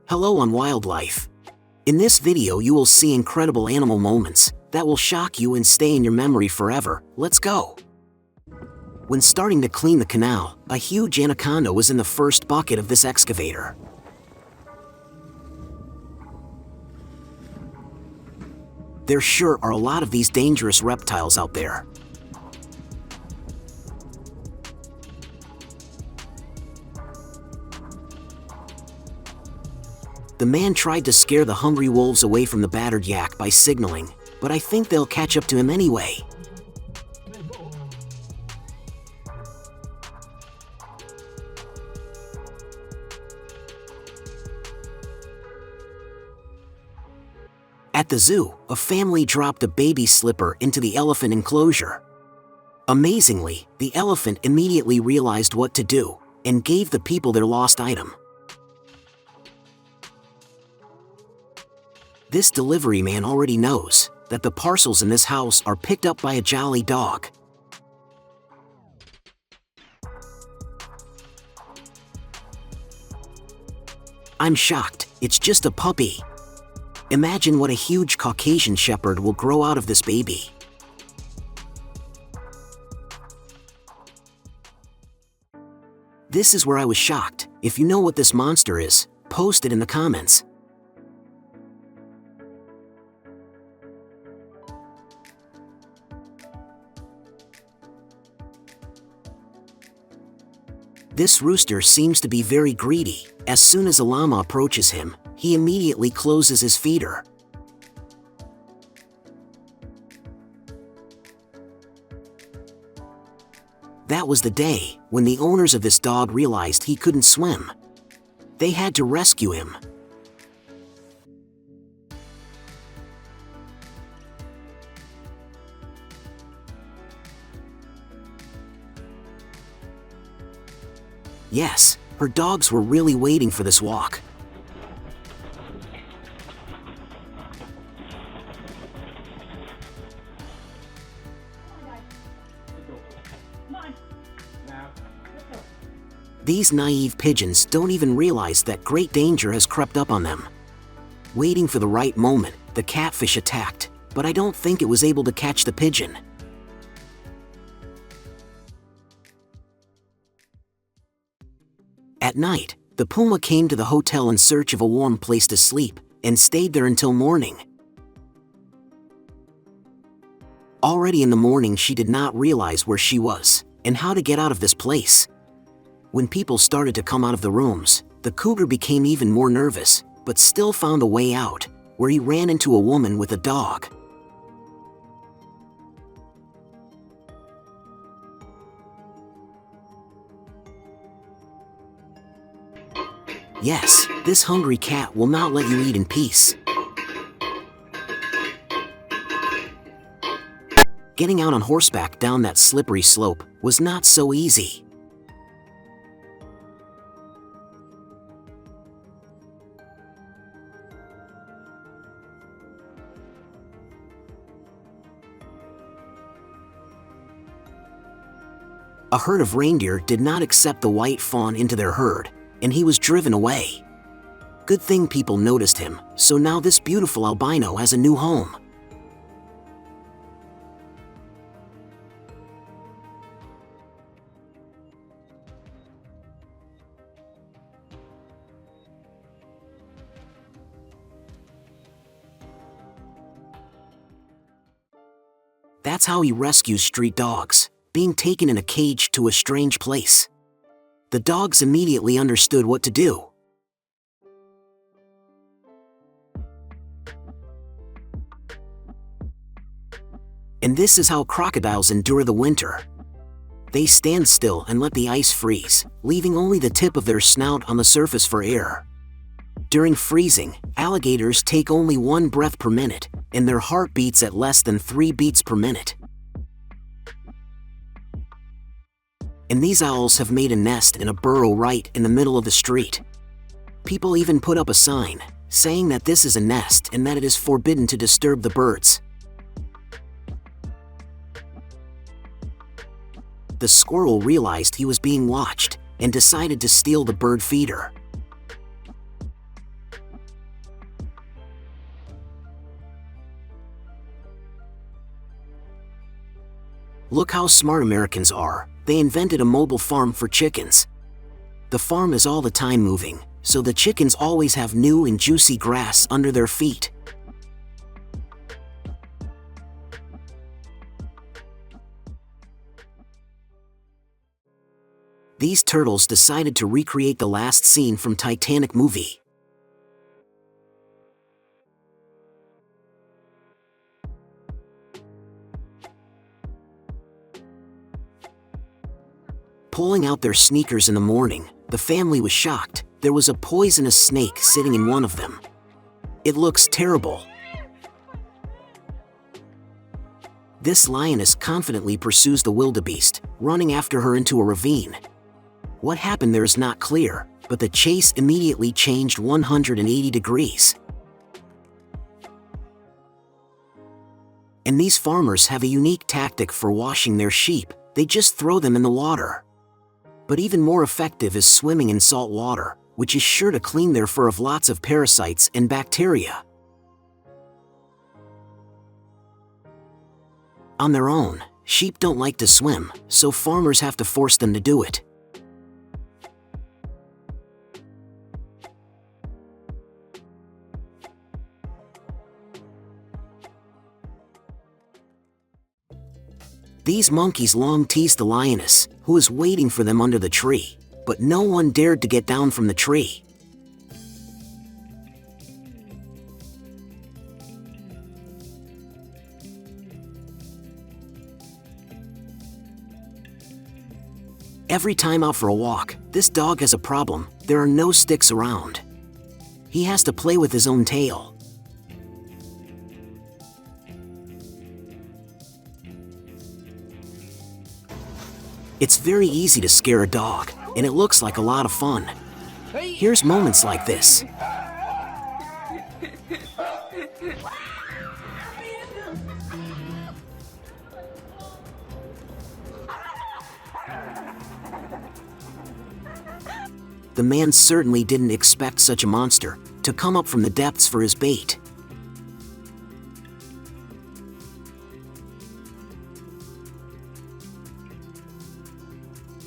Hello on Wildlife. In this video you will see incredible animal moments that will shock you and stay in your memory forever. Let's go! When starting to clean the canal, a huge anaconda was in the first bucket of this excavator. There sure are a lot of these dangerous reptiles out there. The man tried to scare the hungry wolves away from the battered yak by signaling, but I think they'll catch up to him anyway. At the zoo, a family dropped a baby slipper into the elephant enclosure. Amazingly, the elephant immediately realized what to do and gave the people their lost item. This delivery man already knows that the parcels in this house are picked up by a jolly dog. I'm shocked, it's just a puppy. Imagine what a huge Caucasian shepherd will grow out of this baby. This is where I was shocked. If you know what this monster is, post it in the comments. This rooster seems to be very greedy. As soon as a llama approaches him, he immediately closes his feeder. That was the day when the owners of this dog realized he couldn't swim. They had to rescue him. Yes, her dogs were really waiting for this walk. These naive pigeons don't even realize that great danger has crept up on them. Waiting for the right moment, the catfish attacked, but I don't think it was able to catch the pigeon. At night, the puma came to the hotel in search of a warm place to sleep and stayed there until morning. Already in the morning, she did not realize where she was and how to get out of this place. When people started to come out of the rooms, the cougar became even more nervous, but still found a way out, where he ran into a woman with a dog. Yes, this hungry cat will not let you eat in peace. Getting out on horseback down that slippery slope was not so easy. A herd of reindeer did not accept the white fawn into their herd, and he was driven away. Good thing people noticed him, so now this beautiful albino has a new home. That's how he rescues street dogs, being taken in a cage to a strange place. The dogs immediately understood what to do. And this is how crocodiles endure the winter. They stand still and let the ice freeze, leaving only the tip of their snout on the surface for air. During freezing, alligators take only 1 breath per minute, and their heart beats at less than 3 beats per minute. And these owls have made a nest in a burrow right in the middle of the street. People even put up a sign, saying that this is a nest and that it is forbidden to disturb the birds. The squirrel realized he was being watched and decided to steal the bird feeder. Look how smart Americans are. They invented a mobile farm for chickens. The farm is all the time moving, so the chickens always have new and juicy grass under their feet. These turtles decided to recreate the last scene from Titanic movie. Pulling out their sneakers in the morning, the family was shocked. There was a poisonous snake sitting in one of them. It looks terrible. This lioness confidently pursues the wildebeest, running after her into a ravine. What happened there is not clear, but the chase immediately changed 180 degrees. And these farmers have a unique tactic for washing their sheep. They just throw them in the water. But even more effective is swimming in salt water, which is sure to clean their fur of lots of parasites and bacteria. On their own, sheep don't like to swim, so farmers have to force them to do it. These monkeys long teased the lioness, who was waiting for them under the tree, but no one dared to get down from the tree. Every time out for a walk, this dog has a problem. There are no sticks around. He has to play with his own tail. It's very easy to scare a dog, and it looks like a lot of fun. Here's moments like this. The man certainly didn't expect such a monster to come up from the depths for his bait.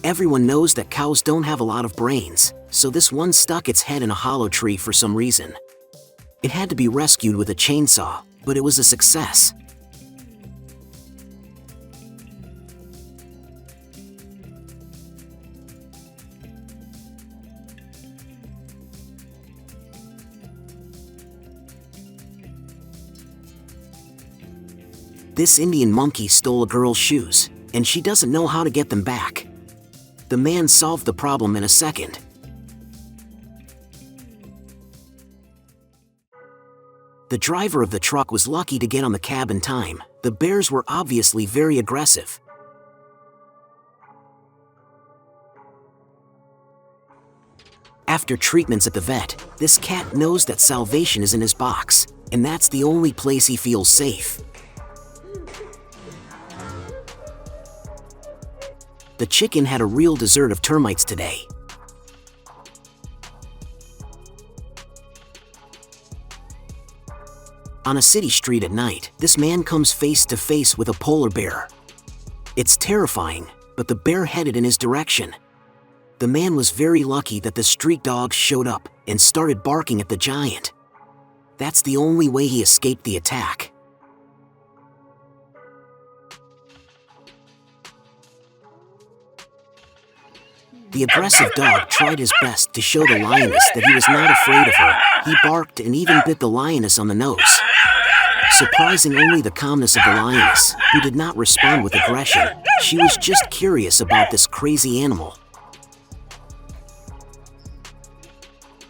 Everyone knows that cows don't have a lot of brains, so this one stuck its head in a hollow tree for some reason. It had to be rescued with a chainsaw, but it was a success. This Indian monkey stole a girl's shoes, and she doesn't know how to get them back. The man solved the problem in a second. The driver of the truck was lucky to get on the cab in time. The bears were obviously very aggressive. After treatments at the vet, this cat knows that salvation is in his box, and that's the only place he feels safe. The chicken had a real dessert of termites today. On a city street at night, this man comes face to face with a polar bear. It's terrifying, but the bear headed in his direction. The man was very lucky that the street dogs showed up and started barking at the giant. That's the only way he escaped the attack. The aggressive dog tried his best to show the lioness that he was not afraid of her. He barked and even bit the lioness on the nose. Surprising only the calmness of the lioness, who did not respond with aggression. She was just curious about this crazy animal.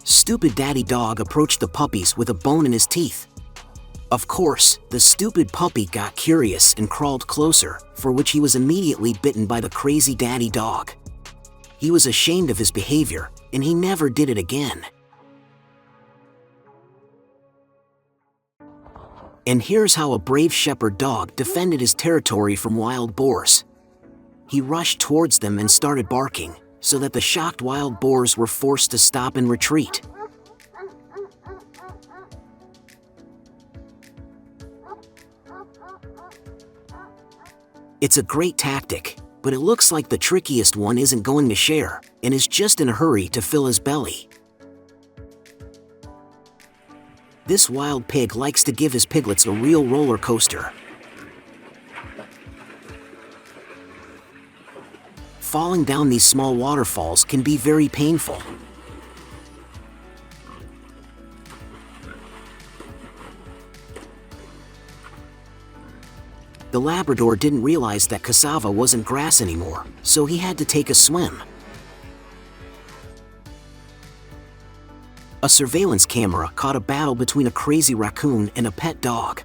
Stupid daddy dog approached the puppies with a bone in his teeth. Of course, the stupid puppy got curious and crawled closer, for which he was immediately bitten by the crazy daddy dog. He was ashamed of his behavior, and he never did it again. And here's how a brave shepherd dog defended his territory from wild boars. He rushed towards them and started barking, so that the shocked wild boars were forced to stop and retreat. It's a great tactic, but it looks like the trickiest one isn't going to share, and is just in a hurry to fill his belly. This wild pig likes to give his piglets a real roller coaster. Falling down these small waterfalls can be very painful. The Labrador didn't realize that cassava wasn't grass anymore, so he had to take a swim. A surveillance camera caught a battle between a crazy raccoon and a pet dog.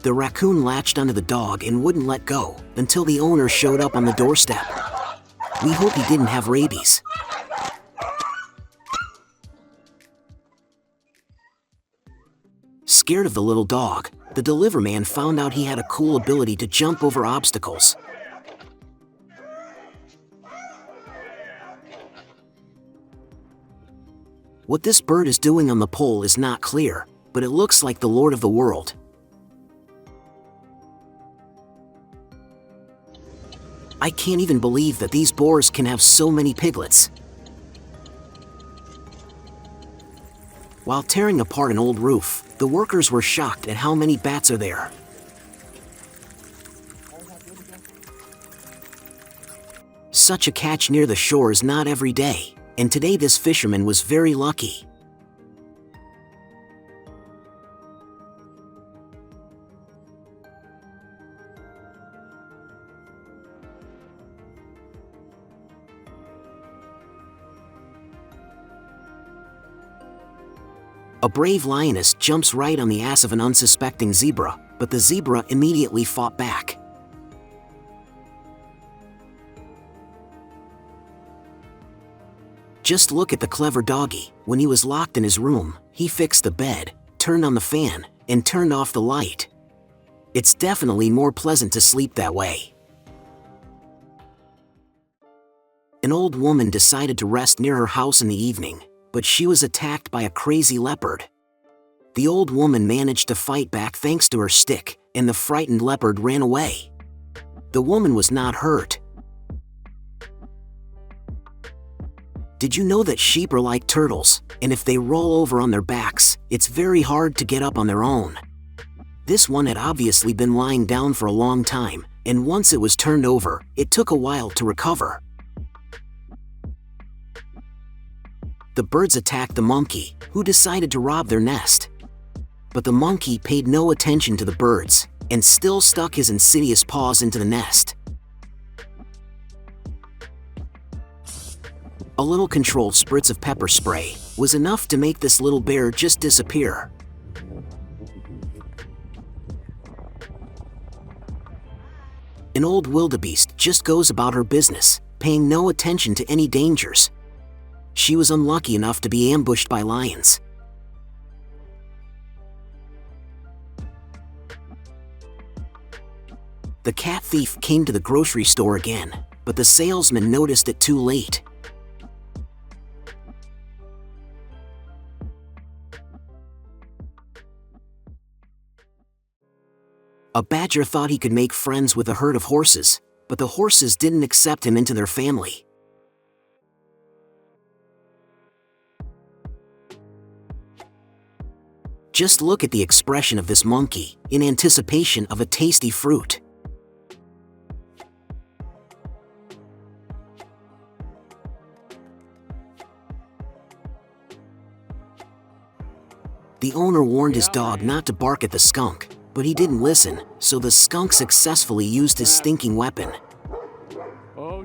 The raccoon latched onto the dog and wouldn't let go until the owner showed up on the doorstep. We hope he didn't have rabies. Scared of the little dog, the deliver man found out he had a cool ability to jump over obstacles. What this bird is doing on the pole is not clear, but it looks like the Lord of the World. I can't even believe that these boars can have so many piglets. While tearing apart an old roof, the workers were shocked at how many bats are there. Such a catch near the shore is not every day, and today this fisherman was very lucky. A brave lioness jumps right on the ass of an unsuspecting zebra, but the zebra immediately fought back. Just look at the clever doggy. When he was locked in his room, he fixed the bed, turned on the fan, and turned off the light. It's definitely more pleasant to sleep that way. An old woman decided to rest near her house in the evening, but she was attacked by a crazy leopard. The old woman managed to fight back thanks to her stick, and the frightened leopard ran away. The woman was not hurt. Did you know that sheep are like turtles, and if they roll over on their backs, it's very hard to get up on their own? This one had obviously been lying down for a long time, and once it was turned over, it took a while to recover. The birds attacked the monkey, who decided to rob their nest. But the monkey paid no attention to the birds, and still stuck his insidious paws into the nest. A little controlled spritz of pepper spray was enough to make this little bear just disappear. An old wildebeest just goes about her business, paying no attention to any dangers. She was unlucky enough to be ambushed by lions. The cat thief came to the grocery store again, but the salesman noticed it too late. A badger thought he could make friends with a herd of horses, but the horses didn't accept him into their family. Just look at the expression of this monkey, in anticipation of a tasty fruit. The owner warned his dog not to bark at the skunk, but he didn't listen, so the skunk successfully used his stinking weapon. Oh,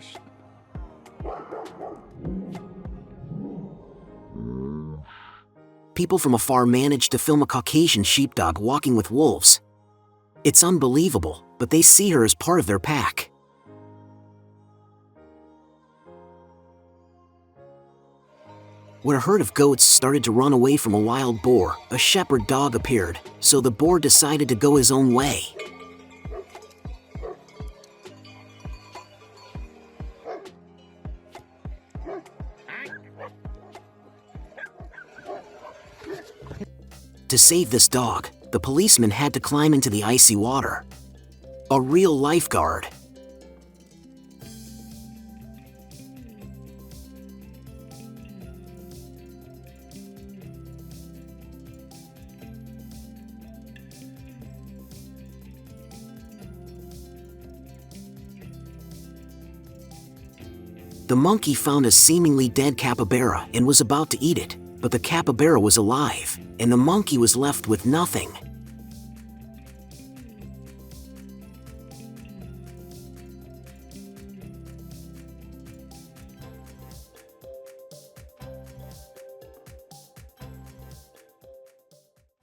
People from afar managed to film a Caucasian sheepdog walking with wolves. It's unbelievable, but they see her as part of their pack. When a herd of goats started to run away from a wild boar, a shepherd dog appeared, so the boar decided to go his own way. To save this dog, the policeman had to climb into the icy water. A real lifeguard. The monkey found a seemingly dead capybara and was about to eat it, but the capybara was alive, and the monkey was left with nothing.